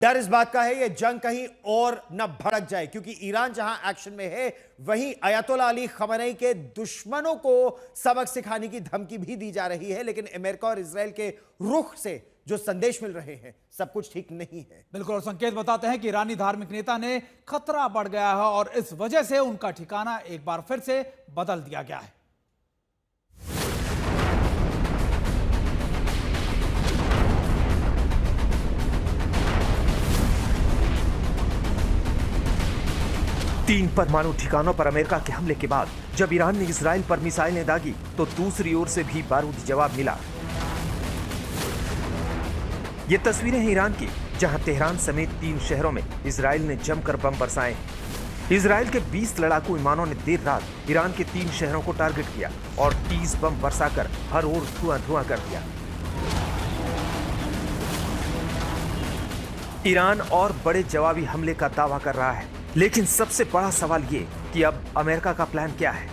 डर इस बात का है ये जंग कहीं और न भड़क जाए, क्योंकि ईरान जहां एक्शन में है वहीं अयतोल्ला अली खamenei के दुश्मनों को सबक सिखाने की धमकी भी दी जा रही है। लेकिन अमेरिका और इजराइल के रुख से जो संदेश मिल रहे हैं सब कुछ ठीक नहीं है। बिल्कुल, और संकेत बताते हैं कि ईरानी धार्मिक नेता ने खतरा बढ़ गया है और इस वजह से उनका ठिकाना एक बार फिर से बदल दिया गया है। तीन परमाणु ठिकानों पर अमेरिका के हमले के बाद जब ईरान ने इजराइल पर मिसाइलें दागी तो दूसरी ओर से भी बारूदी जवाब मिला। ये तस्वीरें हैं ईरान की, जहां तेहरान समेत 3 शहरों में इजराइल ने जमकर बम बरसाए। इजराइल के 20 लड़ाकू विमानों ने देर रात ईरान के 3 शहरों को टारगेट किया और 30 बम बरसाकर हर ओर धुआं कर दिया। ईरान और बड़े जवाबी हमले का दावा कर रहा है, लेकिन सबसे बड़ा सवाल ये कि अब अमेरिका का प्लान क्या है।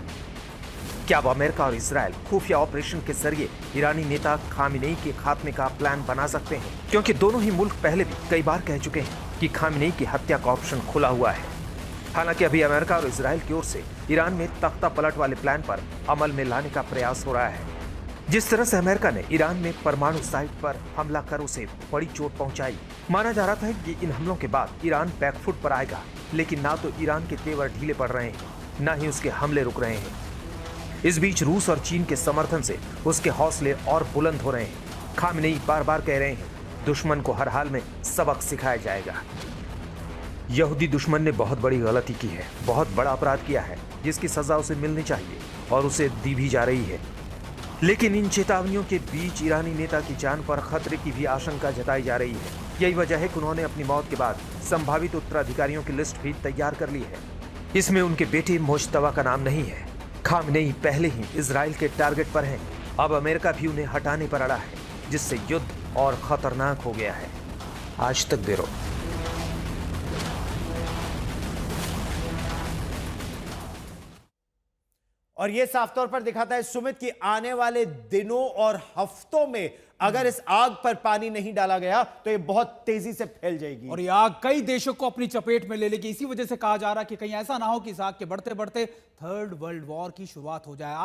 क्या अब अमेरिका और इजराइल खुफिया ऑपरेशन के जरिए ईरानी नेता खामेनेई के खात्मे का प्लान बना सकते हैं? क्योंकि दोनों ही मुल्क पहले भी कई बार कह चुके हैं कि खामेनेई की हत्या का ऑप्शन खुला हुआ है। हालांकि अभी अमेरिका और इजराइल की ओर से ईरान में तख्ता पलट वाले प्लान पर अमल में लाने का प्रयास हो रहा है। जिस तरह से अमेरिका ने ईरान में परमाणु साइट पर हमला कर उसे बड़ी चोट पहुंचाई, माना जा रहा था कि इन हमलों के बाद ईरान बैकफुट पर आएगा। लेकिन ना तो ईरान के तेवर ढीले पड़ रहे हैं, ना ही उसके हमले रुक रहे हैं। इस बीच रूस और चीन के समर्थन से उसके हौसले और बुलंद हो रहे हैं। खामेनेई बार बार कह रहे हैं, दुश्मन को हर हाल में सबक सिखाया जाएगा। यहूदी दुश्मन ने बहुत बड़ी गलती की है, बहुत बड़ा अपराध किया है, जिसकी सजा उसे मिलनी चाहिए और उसे दी भी जा रही है। लेकिन इन चेतावनियों के बीच ईरानी नेता की जान पर खतरे की भी आशंका जताई जा रही है। यही वजह है कि उन्होंने अपनी मौत के बाद संभावित उत्तराधिकारियों की लिस्ट भी तैयार कर ली है। इसमें उनके बेटे मुज्तबा का नाम नहीं है। खामेनेई पहले ही इजराइल के टारगेट पर हैं। अब अमेरिका भी उन्हें हटाने पर अड़ा है, जिससे युद्ध और खतरनाक हो गया है। आज तक ब्यूरो। और यह साफ तौर पर दिखाता है सुमित कि आने वाले दिनों और हफ्तों में अगर इस आग पर पानी नहीं डाला गया तो ये बहुत तेजी से फैल जाएगी और ये आग कई देशों को अपनी चपेट में ले लेगी। इसी वजह से कहा जा रहा है कि कहीं ऐसा ना हो कि इस आग के बढ़ते बढ़ते थर्ड वर्ल्ड वॉर की शुरुआत हो जाए।